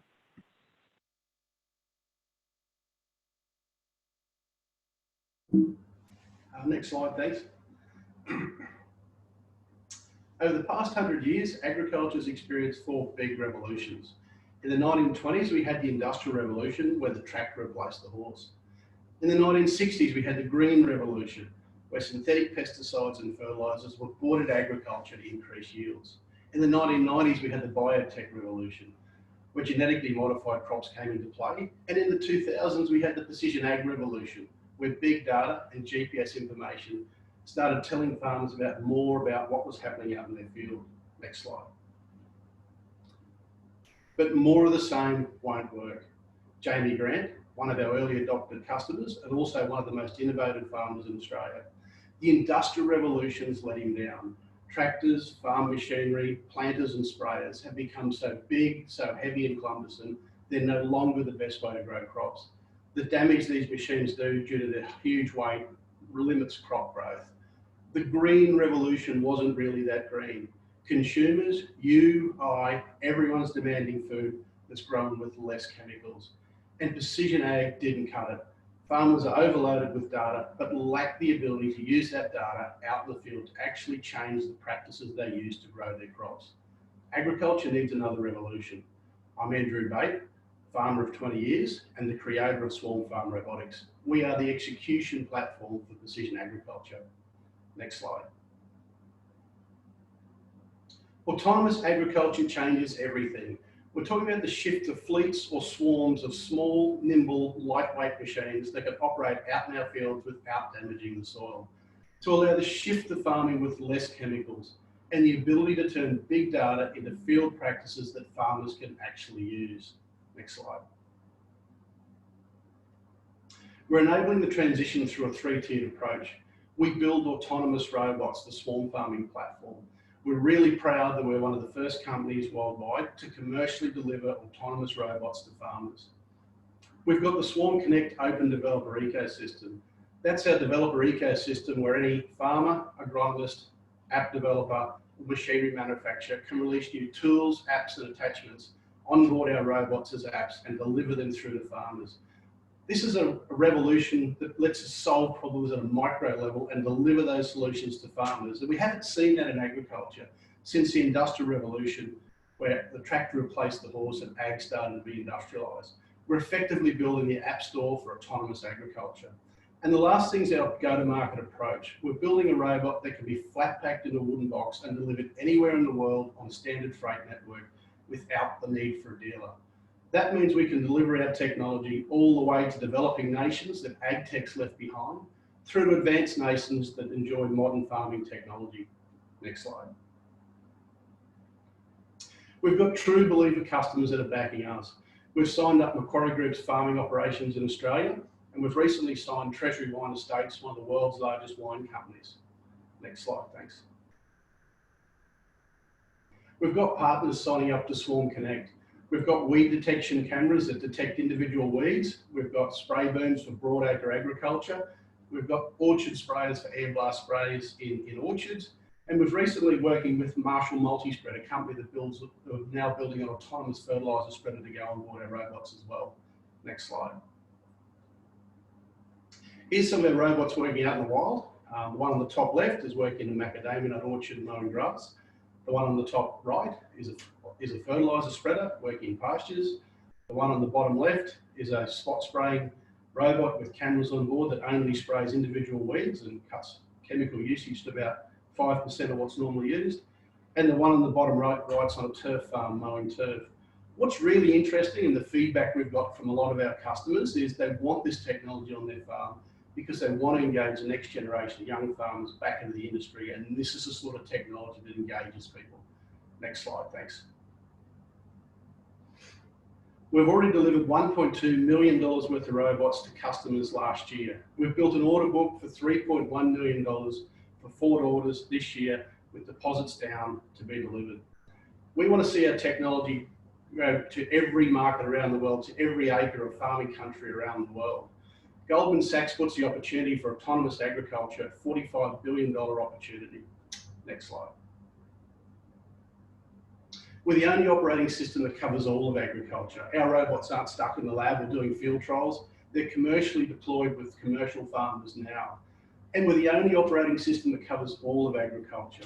F: Next slide, thanks. Over the past 100 years, agriculture has experienced 4 big revolutions. In the 1920s, we had the Industrial Revolution, where the tractor replaced the horse. In the 1960s, we had the Green Revolution, where synthetic pesticides and fertilizers were brought into agriculture to increase yields. In the 1990s, we had the Biotech Revolution, where genetically modified crops came into play. And in the 2000s, we had the Precision Ag Revolution, where big data and GPS information started telling farmers more about what was happening out in their field. Next slide. But more of the same won't work. Jamie Grant, one of our early adopted customers and also one of the most innovative farmers in Australia. The Industrial Revolution's let him down. Tractors, farm machinery, planters and sprayers have become so big, so heavy and cumbersome, they're no longer the best way to grow crops. The damage these machines do due to their huge weight limits crop growth. The Green Revolution wasn't really that green. Consumers, you, I, everyone's demanding food that's grown with less chemicals. And precision ag didn't cut it. Farmers are overloaded with data, but lack the ability to use that data out in the field to actually change the practices they use to grow their crops. Agriculture needs another revolution. I'm Andrew Bate, farmer of 20 years and the creator of SwarmFarm Robotics. We are the execution platform for precision agriculture. Next slide. Autonomous agriculture changes everything. We're talking about the shift to fleets or swarms of small, nimble, lightweight machines that can operate out in our fields without damaging the soil, to allow the shift to farming with less chemicals and the ability to turn big data into field practices that farmers can actually use. Next slide. We're enabling the transition through a 3-tiered approach. We build autonomous robots, the swarm farming platform. We're really proud that we're one of the first companies worldwide to commercially deliver autonomous robots to farmers. We've got the Swarm Connect open developer ecosystem. That's our developer ecosystem where any farmer, agronomist, app developer, machinery manufacturer can release new tools, apps and attachments, onboard our robots as apps and deliver them through to farmers. This is a revolution that lets us solve problems at a micro level and deliver those solutions to farmers. And we haven't seen that in agriculture since the Industrial Revolution, where the tractor replaced the horse and ag started to be industrialized. We're effectively building the app store for autonomous agriculture. And the last thing is our go-to-market approach. We're building a robot that can be flat packed in a wooden box and delivered anywhere in the world on a standard freight network without the need for a dealer. That means we can deliver our technology all the way to developing nations that ag tech's left behind, through to advanced nations that enjoy modern farming technology. Next slide. We've got true believer customers that are backing us. We've signed up Macquarie Group's farming operations in Australia, and we've recently signed Treasury Wine Estates, one of the world's largest wine companies. Next slide, thanks. We've got partners signing up to Swarm Connect. We've got weed detection cameras that detect individual weeds. We've got spray booms for broadacre agriculture. We've got orchard sprayers for air blast sprays in orchards. And we've recently working with Marshall Multi-Spread, a company that now building an autonomous fertilizer spreader to go on board our robots as well. Next slide. Here's some of our robots working out in the wild. The one on the top left is working in macadamia nut orchard and mowing grass. The one on the top right is a fertilizer spreader working in pastures. The one on the bottom left is a spot spraying robot with cameras on board that only sprays individual weeds and cuts chemical usage to about 5% of what's normally used. and the one on the bottom right's on a turf farm mowing turf. What's really interesting, and the feedback we've got from a lot of our customers, is they want this technology on their farm because they want to engage the next generation of young farmers back into the industry, and this is the sort of technology that engages people. Next slide, thanks. We've already delivered $1.2 million worth of robots to customers last year. We've built an order book for $3.1 million for forward orders this year with deposits down to be delivered. We want to see our technology go to every market around the world, to every acre of farming country around the world. Goldman Sachs puts the opportunity for autonomous agriculture at $45 billion opportunity. Next slide. We're the only operating system that covers all of agriculture. Our robots aren't stuck in the lab or doing field trials. They're commercially deployed with commercial farmers now. And we're the only operating system that covers all of agriculture.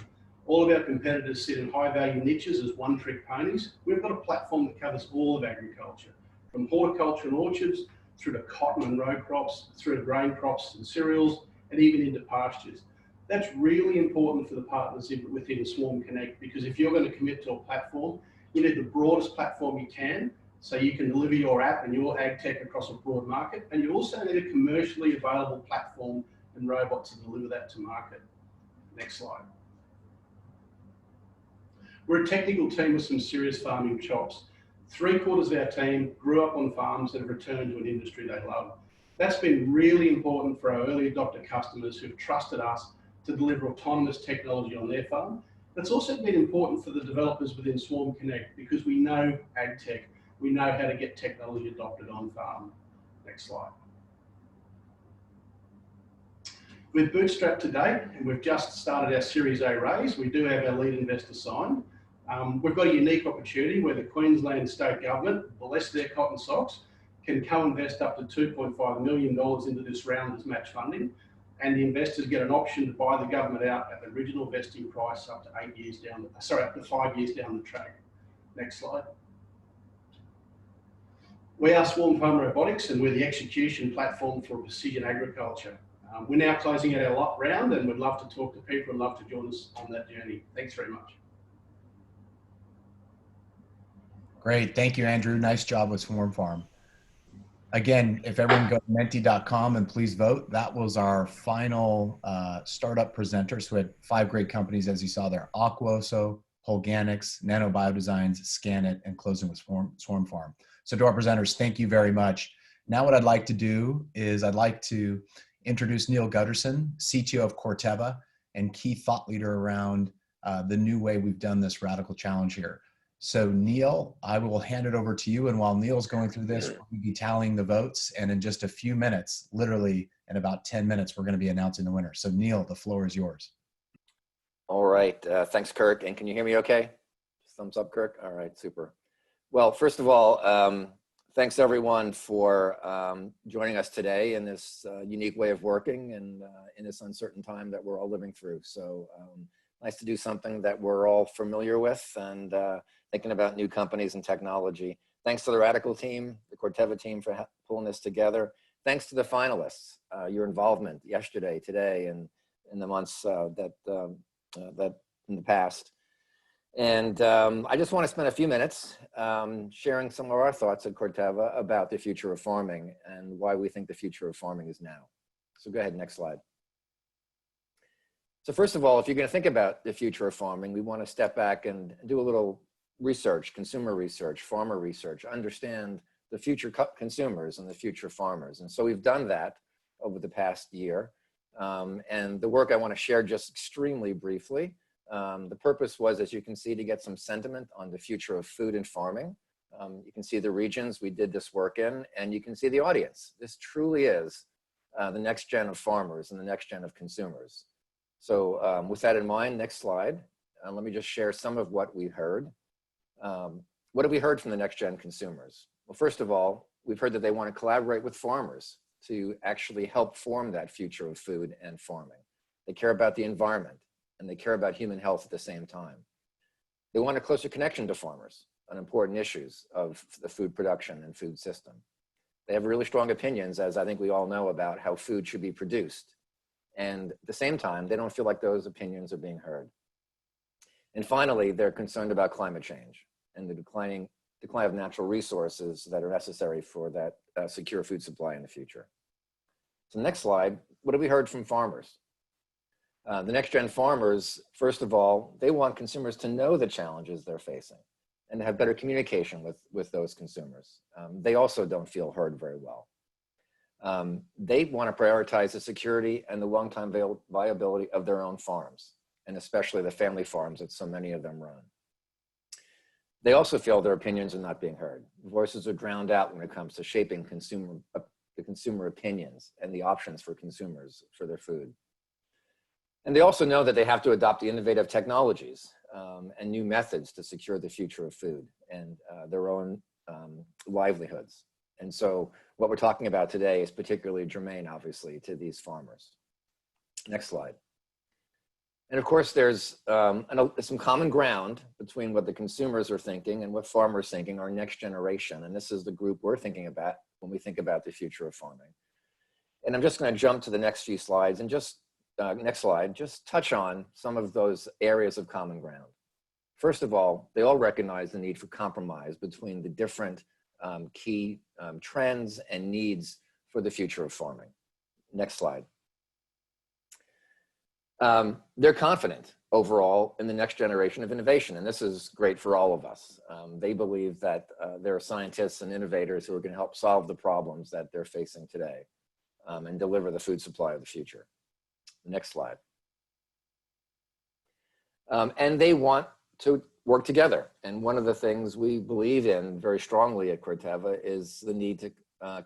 F: All of our competitors sit in high-value niches as one-trick ponies. We've got a platform that covers all of agriculture, from horticulture and orchards, through to cotton and row crops, through to grain crops and cereals, and even into pastures. That's really important for the partners within Swarm Connect, because if you're going to commit to a platform, you need the broadest platform you can, so you can deliver your app and your ag tech across a broad market. And you also need a commercially available platform and robots to deliver that to market. Next slide. We're a technical team with some serious farming chops. 3/4 of our team grew up on farms and have returned to an industry they love. That's been really important for our early adopter customers who've trusted us to deliver autonomous technology on their farm. It's also been important for the developers within Swarm Connect, because we know ag tech, we know how to get technology adopted on farm. Next slide. We've bootstrapped to date, and we've just started our Series A raise. We do have our lead investor signed. We've got a unique opportunity where the Queensland State Government, bless their cotton socks, can co-invest up to $2.5 million into this round as match funding. And the investors get an option to buy the government out at the original vesting price up to 5 years down the track. Next slide. We are SwarmFarm Robotics, and we're the execution platform for precision agriculture. We're now closing out our round, and we'd love to talk to people and love to join us on that journey. Thanks very much.
B: Great. Thank you, Andrew. Nice job with SwarmFarm. Again, if everyone go to menti.com and please vote. That was our final startup presenter. So we had 5 great companies, as you saw there: Aquoso, Holganics, Nano Biodesigns, Scanit, and closing with SwarmFarm. So to our presenters, thank you very much. Now what I'd like to do is I'd like to introduce Neil Gutterson, CTO of Corteva and key thought leader around the new way we've done this Radicle Challenge here. So Neil, I will hand it over to you. And while Neil's going through this, we'll be tallying the votes. And in just a few minutes, literally in about 10 minutes, we're going to be announcing the winner. So Neil, the floor is yours.
G: All right. Thanks, Kirk. And can you hear me okay? Just thumbs up, Kirk. All right, super. Well, first of all, thanks everyone for joining us today in this unique way of working and in this uncertain time that we're all living through. So nice to do something that we're all familiar with and thinking about new companies and technology. Thanks to the Radicle team, the Corteva team for pulling this together. Thanks to the finalists, your involvement yesterday, today, and in the months that in the past. And I just want to spend a few minutes sharing some of our thoughts at Corteva about the future of farming and why we think the future of farming is now. So go ahead, next slide. So first of all, if you're going to think about the future of farming, we want to step back and do a little research, consumer research, farmer research, understand the future consumers and the future farmers. And so we've done that over the past year. And the work I want to share just extremely briefly. The purpose was, as you can see, to get some sentiment on the future of food and farming. You can see the regions we did this work in, and you can see the audience. This truly is the next gen of farmers and the next gen of consumers. So with that in mind, next slide. Let me just share some of what we heard. What have we heard from the next gen consumers? Well, first of all, we've heard that they want to collaborate with farmers to actually help form that future of food and farming. They care about the environment and they care about human health at the same time. They want a closer connection to farmers on important issues of the food production and food system. They have really strong opinions, as I think we all know, about how food should be produced. And at the same time, they don't feel like those opinions are being heard. And finally, they're concerned about climate change and the decline of natural resources that are necessary for that secure food supply in the future. So next slide, what have we heard from farmers? The next gen farmers, first of all, they want consumers to know the challenges they're facing and to have better communication with those consumers. They also don't feel heard very well. They want to prioritize the security and the long-term viability of their own farms, and especially the family farms that so many of them run. They also feel their opinions are not being heard. Voices are drowned out when it comes to shaping the consumer opinions and the options for consumers for their food. And they also know that they have to adopt the innovative technologies and new methods to secure the future of food and their own livelihoods. And so what we're talking about today is particularly germane, obviously, to these farmers. Next slide. And of course, there's some common ground between what the consumers are thinking and what farmers are thinking, our next generation. And this is the group we're thinking about when we think about the future of farming. And I'm just going to jump to the next few slides and just, next slide, just touch on some of those areas of common ground. First of all, they all recognize the need for compromise between the different key trends and needs for the future of farming. Next slide. They're confident overall in the next generation of innovation, and this is great for all of us. They believe that there are scientists and innovators who are going to help solve the problems that they're facing today and deliver the food supply of the future. Next slide. And they want to work together. And one of the things we believe in very strongly at Corteva is the need to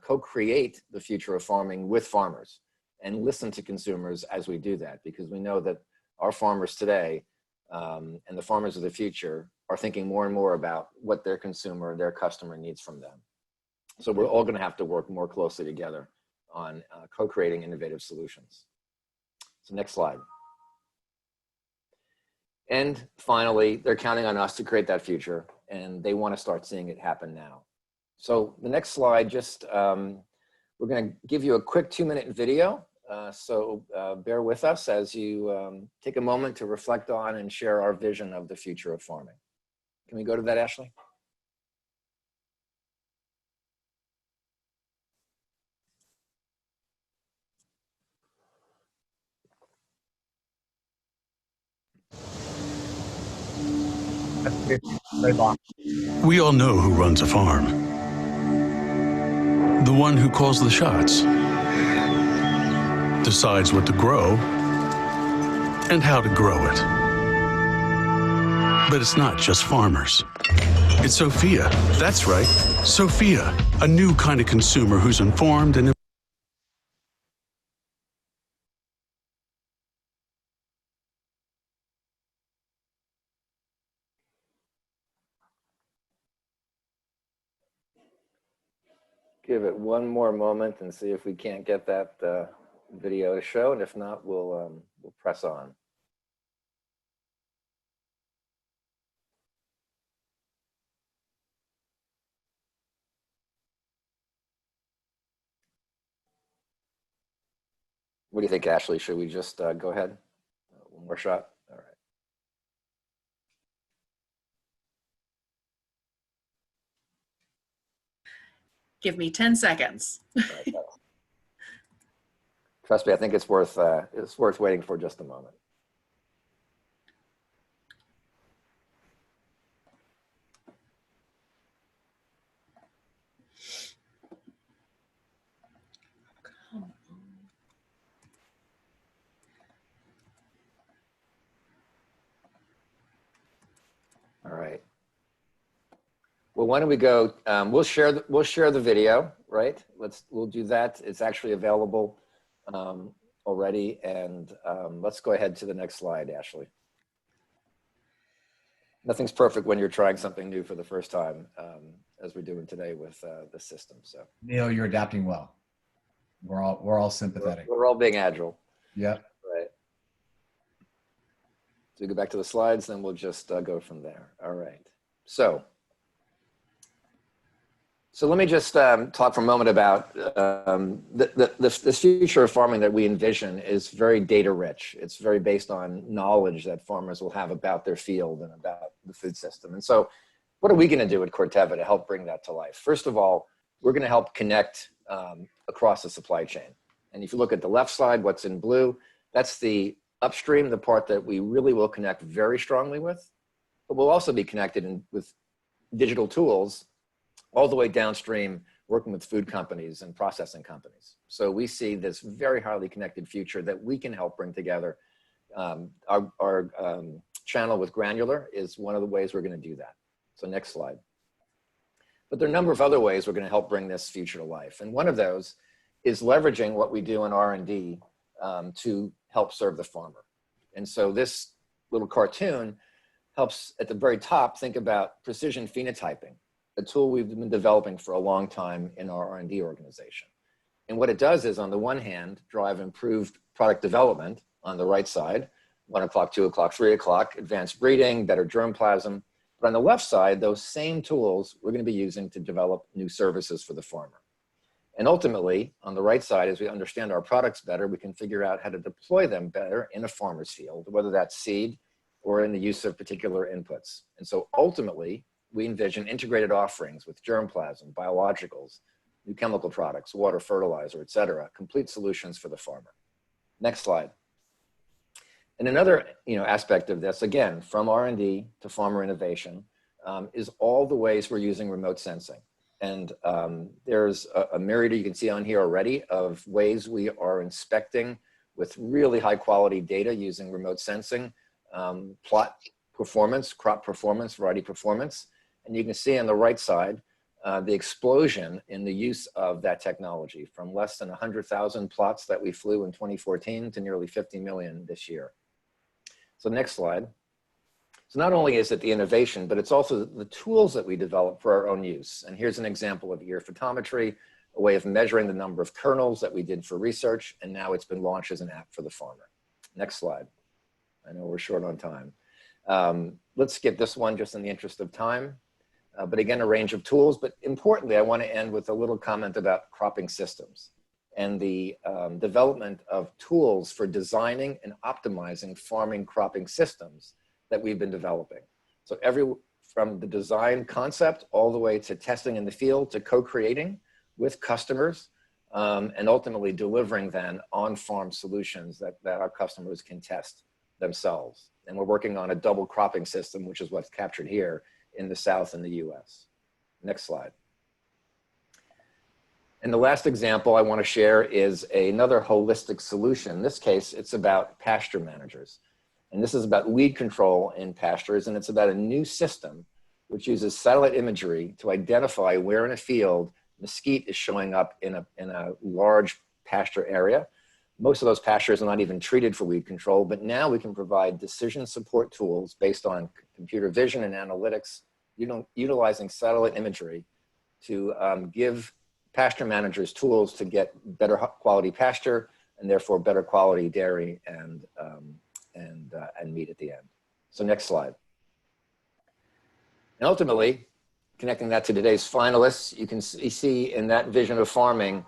G: co-create the future of farming with farmers and listen to consumers as we do that, because we know that our farmers today and the farmers of the future are thinking more and more about what their consumer, their customer needs from them. So we're all going to have to work more closely together on co-creating innovative solutions. So next slide. And finally, they're counting on us to create that future, and they want to start seeing it happen now. So the next slide, just we're going to give you a quick 2-minute video. So bear with us as you take a moment to reflect on and share our vision of the future of farming. Can we go to that, Ashley?
H: We all know who runs a farm. The one who calls the shots, decides what to grow, and how to grow it. But it's not just farmers. It's Sophia. That's right, Sophia, a new kind of consumer who's informed and
G: Give it one more moment and see if we can't get that video to show, and if not, we'll press on. What do you think, Ashley? Should we just go ahead? One more shot? All right.
I: Give me 10 seconds.
G: All right, trust me, I think it's worth waiting for just a moment. All right. Well, why don't we go? We'll share the video, right? We'll do that. It's actually available already, and let's go ahead to the next slide, Ashley. Nothing's perfect when you're trying something new for the first time, as we're doing today with the system. So
B: Neil, you're adapting well. We're all sympathetic.
G: We're all being agile.
B: Yep.
G: Right. So we go back to the slides, then we'll just go from there. All right. So So let me just talk for a moment about the future of farming that we envision is very data rich. It's very based on knowledge that farmers will have about their field and about the food system. And so what are we going to do at Corteva to help bring that to life? First of all, we're going to help connect across the supply chain. And if you look at the left side, what's in blue, that's the upstream, the part that we really will connect very strongly with, but we'll also be connected with digital tools all the way downstream, working with food companies and processing companies. So we see this very highly connected future that we can help bring together. Our channel with Granular is one of the ways we're going to do that. So next slide. But there are a number of other ways we're going to help bring this future to life. And one of those is leveraging what we do in R&D to help serve the farmer. And so this little cartoon helps at the very top think about precision phenotyping, a tool we've been developing for a long time in our R&D organization. And what it does is, on the one hand, drive improved product development on the right side, 1 o'clock, 2 o'clock, 3 o'clock, advanced breeding, better germplasm. But on the left side, those same tools we're going to be using to develop new services for the farmer. And ultimately, on the right side, as we understand our products better, we can figure out how to deploy them better in a farmer's field, whether that's seed or in the use of particular inputs. And so ultimately, we envision integrated offerings with germplasm, biologicals, new chemical products, water, fertilizer, et cetera, complete solutions for the farmer. Next slide. And another aspect of this, again, from R&D to farmer innovation, is all the ways we're using remote sensing. And there's a myriad you can see on here already of ways we are inspecting with really high quality data using remote sensing, plot performance, crop performance, variety performance. And you can see on the right side, the explosion in the use of that technology from less than 100,000 plots that we flew in 2014 to nearly 50 million this year. So next slide. So not only is it the innovation, but it's also the tools that we develop for our own use. And here's an example of ear photometry, a way of measuring the number of kernels that we did for research, and now it's been launched as an app for the farmer. Next slide. I know we're short on time. Let's skip this one just in the interest of time. But again, a range of tools. But importantly, I want to end with a little comment about cropping systems and the development of tools for designing and optimizing farming cropping systems that we've been developing. So from the design concept all the way to testing in the field to co-creating with customers and ultimately delivering then on-farm solutions that our customers can test themselves. And we're working on a double cropping system, which is what's captured here in the South in the US. Next slide. And the last example I want to share is another holistic solution. In this case, it's about pasture managers. And this is about weed control in pastures, and it's about a new system which uses satellite imagery to identify where in a field mesquite is showing up in a large pasture area. Most of those pastures are not even treated for weed control, but now we can provide decision support tools based on computer vision and analytics, utilizing satellite imagery to give pasture managers tools to get better quality pasture and therefore better quality dairy and meat at the end. So next slide. And ultimately, connecting that to today's finalists, you can see in that vision of farming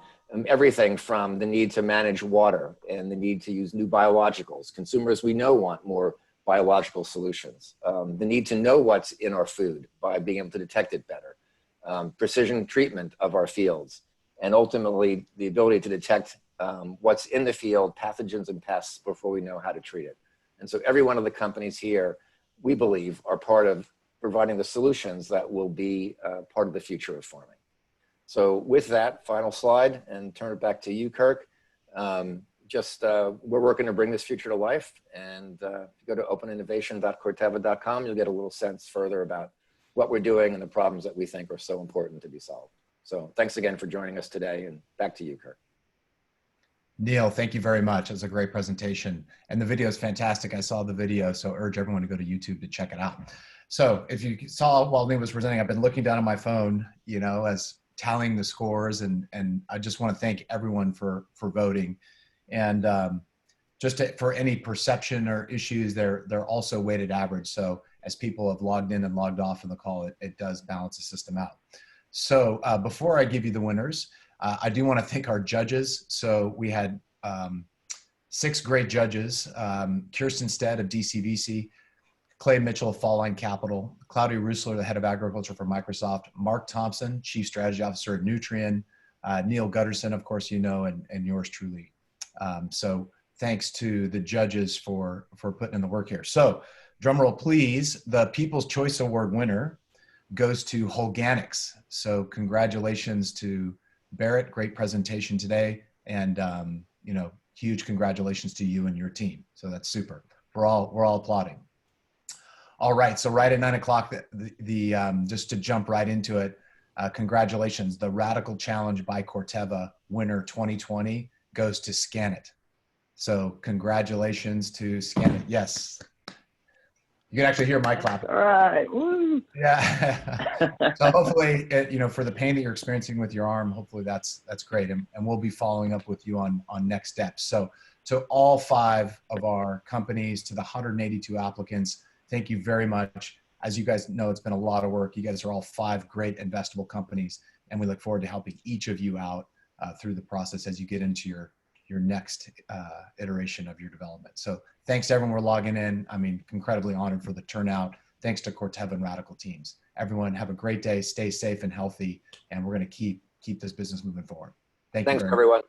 G: everything from the need to manage water and the need to use new biologicals. Consumers we know want more biological solutions. The need to know what's in our food by being able to detect it better. Precision treatment of our fields. And ultimately, the ability to detect what's in the field, pathogens and pests, before we know how to treat it. And so every one of the companies here, we believe, are part of providing the solutions that will be part of the future of farming. So with that, final slide, and turn it back to you, Kirk. We're working to bring this future to life. And if you go to openinnovation.corteva.com, you'll get a little sense further about what we're doing and the problems that we think are so important to be solved. So thanks again for joining us today, and back to you, Kirk.
B: Neil, thank you very much. It was a great presentation. And the video is fantastic. I saw the video, so urge everyone to go to YouTube to check it out. So if you saw while Neil was presenting, I've been looking down at my phone, as tallying the scores, and I just want to thank everyone for voting. And for any perception or issues, they're also weighted average. So as people have logged in and logged off in the call, it does balance the system out. So before I give you the winners, I do want to thank our judges. So we had 6 great judges: Kirsten Stead of DCVC, Clay Mitchell of Fall Line Capital, Claudia Rusler, the head of agriculture for Microsoft, Mark Thompson, chief strategy officer at Nutrien, Neil Gutterson, of course, you know, and yours truly. So thanks to the judges for putting in the work here. So drum roll, please. The People's Choice Award winner goes to Holganics. So congratulations to Barrett. Great presentation today. And, you know, huge congratulations to you and your team. So that's super. We're all applauding. All right. So right at 9 o'clock, just to jump right into it, congratulations. The Radicle Challenge by Corteva winner 2020 goes to Scanit. So congratulations to Scanit. Yes. You can actually hear my clap.
E: All right. Woo.
B: Yeah. So hopefully, you know, for the pain that you're experiencing with your arm, hopefully that's great. And we'll be following up with you on next steps. So to all 5 of our companies, to the 182 applicants, thank you very much. As you guys know, it's been a lot of work. You guys are all 5 great investable companies, and we look forward to helping each of you out through the process as you get into your next iteration of your development. So thanks to everyone we're logging in. I mean, incredibly honored for the turnout. Thanks to Corteva and Radicle teams. Everyone have a great day, stay safe and healthy, and we're going to keep this business moving forward. Thanks,
G: everyone.